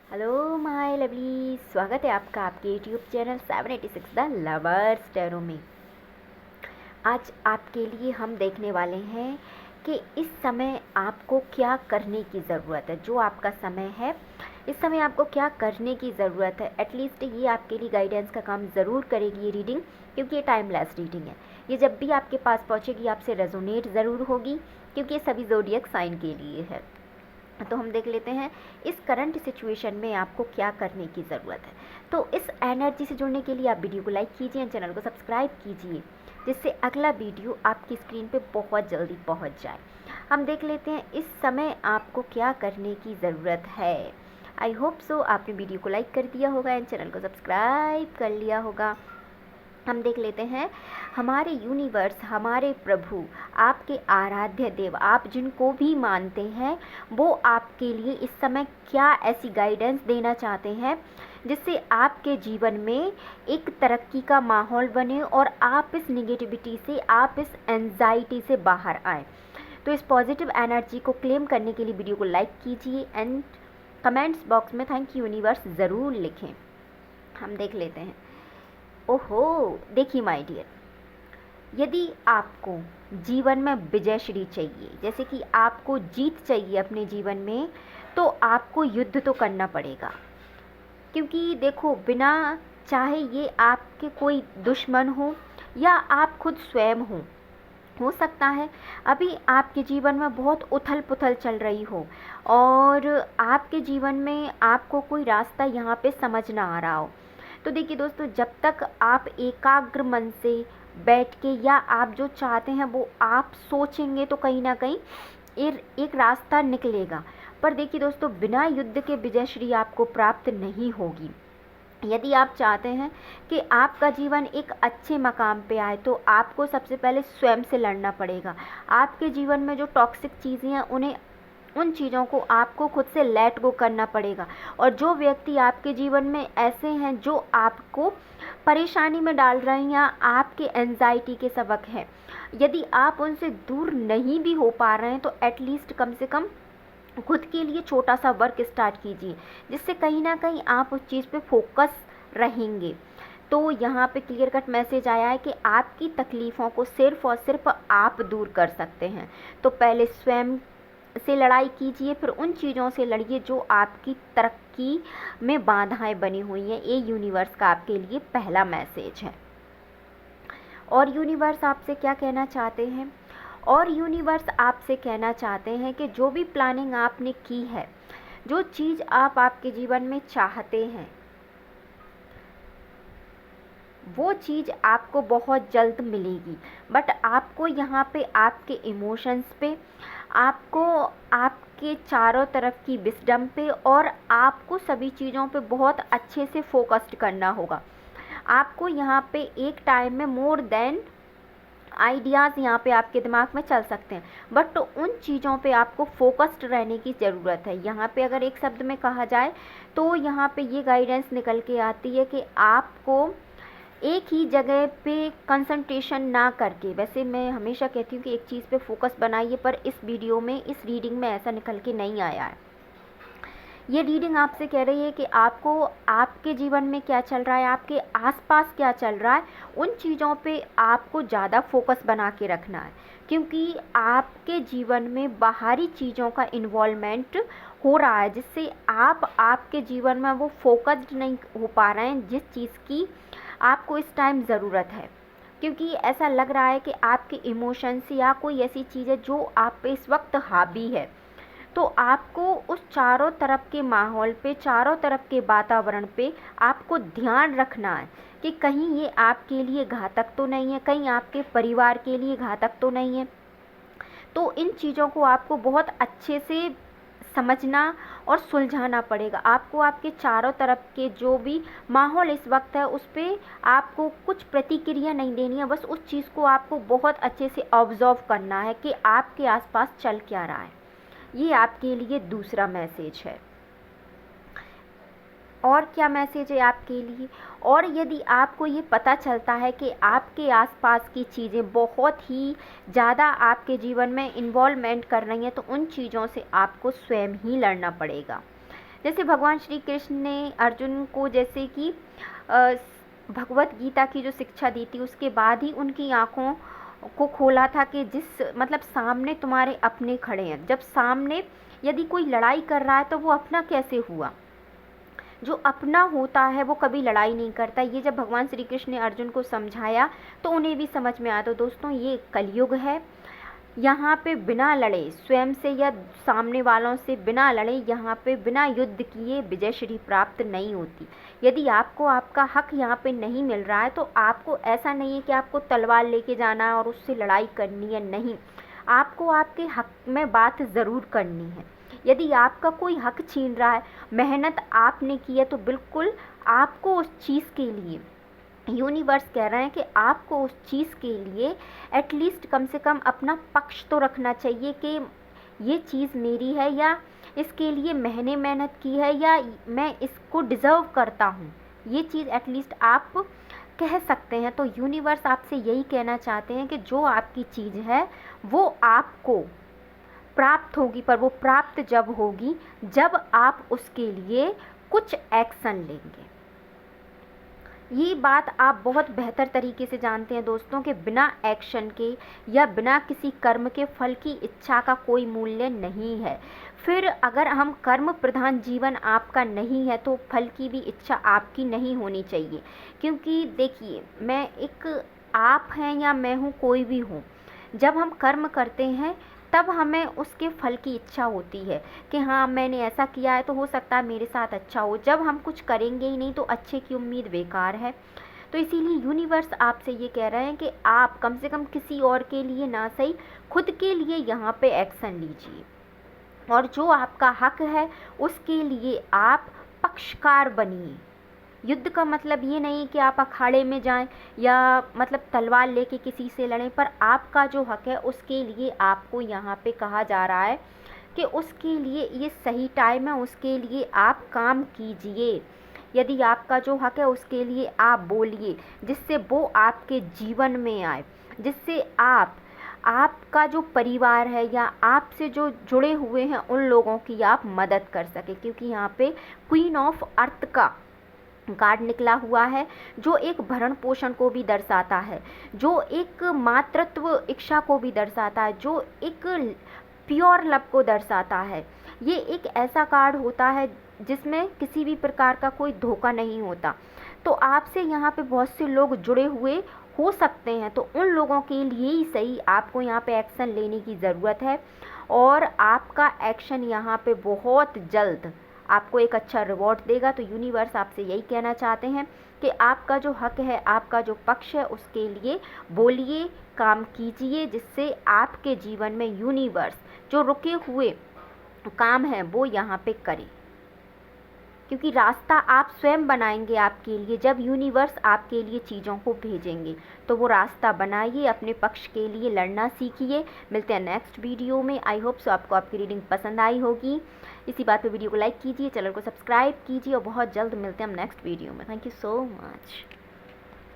Hello my lovely, स्वागत है आपका आपके YouTube channel 786 the lovers tarot में। आज आपके लिए हम देखने वाले हैं कि इस समय आपको क्या करने की ज़रूरत है। जो आपका समय है, इस समय आपको क्या करने की ज़रूरत है। एटलीस्ट ये आपके लिए गाइडेंस का काम ज़रूर करेगी ये रीडिंग, क्योंकि ये टाइमलेस रीडिंग है। ये जब भी आपके पास पहुँचेगी आपसे रेजोनेट ज़रूर होगी, क्योंकि ये सभी ज़ोडिएक साइन के लिए है। तो हम देख लेते हैं इस करंट सिचुएशन में आपको क्या करने की ज़रूरत है। तो इस एनर्जी से जुड़ने के लिए आप वीडियो को लाइक कीजिए, चैनल को सब्सक्राइब कीजिए, जिससे अगला वीडियो आपकी स्क्रीन पे बहुत जल्दी पहुंच जाए। हम देख लेते हैं इस समय आपको क्या करने की ज़रूरत है। आई होप सो आपने वीडियो को लाइक कर दिया होगा एंड चैनल को सब्सक्राइब कर लिया होगा। हम देख लेते हैं हमारे यूनिवर्स, हमारे प्रभु, आपके आराध्य देव, आप जिनको भी मानते हैं, वो आपके लिए इस समय क्या ऐसी गाइडेंस देना चाहते हैं जिससे आपके जीवन में एक तरक्की का माहौल बने और आप इस निगेटिविटी से, आप इस एंजाइटी से बाहर आए। तो इस पॉजिटिव एनर्जी को क्लेम करने के लिए वीडियो को लाइक कीजिए एंड कमेंट्स बॉक्स में थैंक यू यूनिवर्स ज़रूर लिखें। हम देख लेते हैं। ओहो, देखिए माय डियर, यदि आपको जीवन में विजयश्री चाहिए, जैसे कि आपको जीत चाहिए अपने जीवन में, तो आपको युद्ध तो करना पड़ेगा। क्योंकि देखो, बिना चाहे ये आपके कोई दुश्मन हो या आप खुद स्वयं हो सकता है अभी आपके जीवन में बहुत उथल पुथल चल रही हो और आपके जीवन में आपको कोई रास्ता यहाँ पे समझ ना आ रहा हो। तो देखिए दोस्तों, जब तक आप एकाग्र मन से बैठ के या आप जो चाहते हैं वो आप सोचेंगे तो कहीं ना कहीं एक रास्ता निकलेगा। पर देखिए दोस्तों, बिना युद्ध के विजयश्री आपको प्राप्त नहीं होगी। यदि आप चाहते हैं कि आपका जीवन एक अच्छे मकाम पे आए, तो आपको सबसे पहले स्वयं से लड़ना पड़ेगा। आपके जीवन में जो टॉक्सिक चीज़ें हैं उन चीज़ों को आपको खुद से लेट गो करना पड़ेगा। और जो व्यक्ति आपके जीवन में ऐसे हैं जो आपको परेशानी में डाल रहे हैं या आपके एंजाइटी के सबक हैं, यदि आप उनसे दूर नहीं भी हो पा रहे हैं तो एटलीस्ट कम से कम खुद के लिए छोटा सा वर्क स्टार्ट कीजिए, जिससे कहीं ना कहीं आप उस चीज़ पे फोकस रहेंगे। तो यहाँ पे क्लियर कट मैसेज आया है कि आपकी तकलीफ़ों को सिर्फ और सिर्फ आप दूर कर सकते हैं। तो पहले स्वयं से लड़ाई कीजिए, फिर उन चीज़ों से लड़िए जो आपकी तरक्की में बाधाएं बनी हुई हैं। ये यूनिवर्स का आपके लिए पहला मैसेज है। और यूनिवर्स आपसे क्या कहना चाहते हैं? और यूनिवर्स आपसे कहना चाहते हैं कि जो भी प्लानिंग आपने की है, जो चीज़ आप आपके जीवन में चाहते हैं, वो चीज़ आपको बहुत जल्द मिलेगी। बट आपको यहाँ पे आपके इमोशंस पे, आपको आपके चारों तरफ की विजडम पे और आपको सभी चीज़ों पे बहुत अच्छे से फोकस्ड करना होगा। आपको यहाँ पे एक टाइम में मोर देन आइडियाज़ यहाँ पे आपके दिमाग में चल सकते हैं, बट तो उन चीज़ों पे आपको फोकस्ड रहने की ज़रूरत है। यहाँ पे अगर एक शब्द में कहा जाए तो यहाँ पे ये गाइडेंस निकल के आती है कि आपको एक ही जगह पे कंसंट्रेशन ना करके, वैसे मैं हमेशा कहती हूँ कि एक चीज़ पे फोकस बनाइए, पर इस वीडियो में, इस रीडिंग में ऐसा निकल के नहीं आया है। ये रीडिंग आपसे कह रही है कि आपको आपके जीवन में क्या चल रहा है, आपके आसपास क्या चल रहा है, उन चीज़ों पे आपको ज़्यादा फोकस बना के रखना है। क्योंकि आपके जीवन में बाहरी चीज़ों का इन्वॉल्वमेंट हो रहा है, जिससे आप आपके जीवन में वो फोकस्ड नहीं हो पा रहे हैं जिस चीज़ की आपको इस टाइम ज़रूरत है। क्योंकि ऐसा लग रहा है कि आपके इमोशंस या कोई ऐसी चीज़ है जो आप पे इस वक्त हावी है। तो आपको उस चारों तरफ के माहौल पे, चारों तरफ के वातावरण पे आपको ध्यान रखना है कि कहीं ये आपके लिए घातक तो नहीं है, कहीं आपके परिवार के लिए घातक तो नहीं है। तो इन चीज़ों को आपको बहुत अच्छे से समझना और सुलझाना पड़ेगा। आपको आपके चारों तरफ के जो भी माहौल इस वक्त है उस पर आपको कुछ प्रतिक्रिया नहीं देनी है, बस उस चीज़ को आपको बहुत अच्छे से ऑब्जर्व करना है कि आपके आसपास चल क्या रहा है। ये आपके लिए दूसरा मैसेज है। और क्या मैसेज है आपके लिए? और यदि आपको ये पता चलता है कि आपके आसपास की चीज़ें बहुत ही ज़्यादा आपके जीवन में इन्वॉल्वमेंट कर रही हैं, तो उन चीज़ों से आपको स्वयं ही लड़ना पड़ेगा। जैसे भगवान श्री कृष्ण ने अर्जुन को जैसे कि अ, भगवत गीता की जो शिक्षा दी थी उसके बाद ही उनकी आँखों को खोला था कि जिस मतलब सामने तुम्हारे अपने खड़े हैं, जब सामने यदि कोई लड़ाई कर रहा है तो वो अपना कैसे हुआ। जो अपना होता है वो कभी लड़ाई नहीं करता। ये जब भगवान श्री कृष्ण ने अर्जुन को समझाया तो उन्हें भी समझ में आया। तो दोस्तों ये कलयुग है, यहाँ पे बिना लड़े स्वयं से या सामने वालों से बिना लड़े, यहाँ पे बिना युद्ध किए विजय श्री प्राप्त नहीं होती। यदि आपको आपका हक यहाँ पे नहीं मिल रहा है तो आपको ऐसा नहीं है कि आपको तलवार लेके जाना है और उससे लड़ाई करनी है, नहीं, आपको आपके हक में बात ज़रूर करनी है। यदि आपका कोई हक छीन रहा है, मेहनत आपने की है, तो बिल्कुल आपको उस चीज़ के लिए यूनिवर्स कह रहे हैं कि आपको उस चीज़ के लिए एटलीस्ट कम से कम अपना पक्ष तो रखना चाहिए कि ये चीज़ मेरी है, या इसके लिए मैंने मेहनत की है, या मैं इसको डिज़र्व करता हूँ। ये चीज़ एटलीस्ट आप कह सकते हैं। तो यूनिवर्स आपसे यही कहना चाहते हैं कि जो आपकी चीज़ है वो आपको प्राप्त होगी, पर वो प्राप्त जब होगी जब आप उसके लिए कुछ एक्शन लेंगे। ये बात आप बहुत बेहतर तरीके से जानते हैं दोस्तों कि बिना एक्शन के या बिना किसी कर्म के फल की इच्छा का कोई मूल्य नहीं है। फिर अगर हम कर्म प्रधान जीवन आपका नहीं है तो फल की भी इच्छा आपकी नहीं होनी चाहिए। क्योंकि देखिए, मैं एक आप हैं या मैं हूँ, कोई भी हूँ, जब हम कर्म करते हैं तब हमें उसके फल की इच्छा होती है कि हाँ मैंने ऐसा किया है तो हो सकता है मेरे साथ अच्छा हो। जब हम कुछ करेंगे ही नहीं तो अच्छे की उम्मीद बेकार है। तो इसीलिए यूनिवर्स आपसे ये कह रहे हैं कि आप कम से कम किसी और के लिए ना सही, खुद के लिए यहाँ पे एक्शन लीजिए, और जो आपका हक है उसके लिए आप पक्षकार बनिए। युद्ध का मतलब ये नहीं कि आप अखाड़े में जाएं या मतलब तलवार लेके किसी से लड़ें, पर आपका जो हक है उसके लिए आपको यहाँ पे कहा जा रहा है कि उसके लिए ये सही टाइम है, उसके लिए आप काम कीजिए। यदि आपका जो हक है उसके लिए आप बोलिए, जिससे वो आपके जीवन में आए, जिससे आपका जो परिवार है या आपसे जो जुड़े हुए हैं उन लोगों की आप मदद कर सके। क्योंकि यहाँ पे क्वीन ऑफ अर्थ का कार्ड निकला हुआ है, जो एक भरण पोषण को भी दर्शाता है, जो एक मातृत्व इच्छा को भी दर्शाता है, जो एक प्योर लव को दर्शाता है। ये एक ऐसा कार्ड होता है जिसमें किसी भी प्रकार का कोई धोखा नहीं होता। तो आपसे यहाँ पे बहुत से लोग जुड़े हुए हो सकते हैं, तो उन लोगों के लिए ही सही आपको यहाँ पे एक्शन लेने की ज़रूरत है, और आपका एक्शन यहाँ पे बहुत जल्द आपको एक अच्छा रिवॉर्ड देगा। तो यूनिवर्स आपसे यही कहना चाहते हैं कि आपका जो हक है, आपका जो पक्ष है, उसके लिए बोलिए, काम कीजिए, जिससे आपके जीवन में यूनिवर्स जो रुके हुए काम है वो यहाँ पे करे। क्योंकि रास्ता आप स्वयं बनाएंगे आपके लिए, जब यूनिवर्स आपके लिए चीज़ों को भेजेंगे। तो वो रास्ता बनाइए, अपने पक्ष के लिए लड़ना सीखिए। मिलते हैं नेक्स्ट वीडियो में। आई होप सो आपको आपकी रीडिंग पसंद आई होगी। इसी बात पे वीडियो को लाइक कीजिए, चैनल को सब्सक्राइब कीजिए, और बहुत जल्द मिलते हैं हम नेक्स्ट वीडियो में। Thank you so much.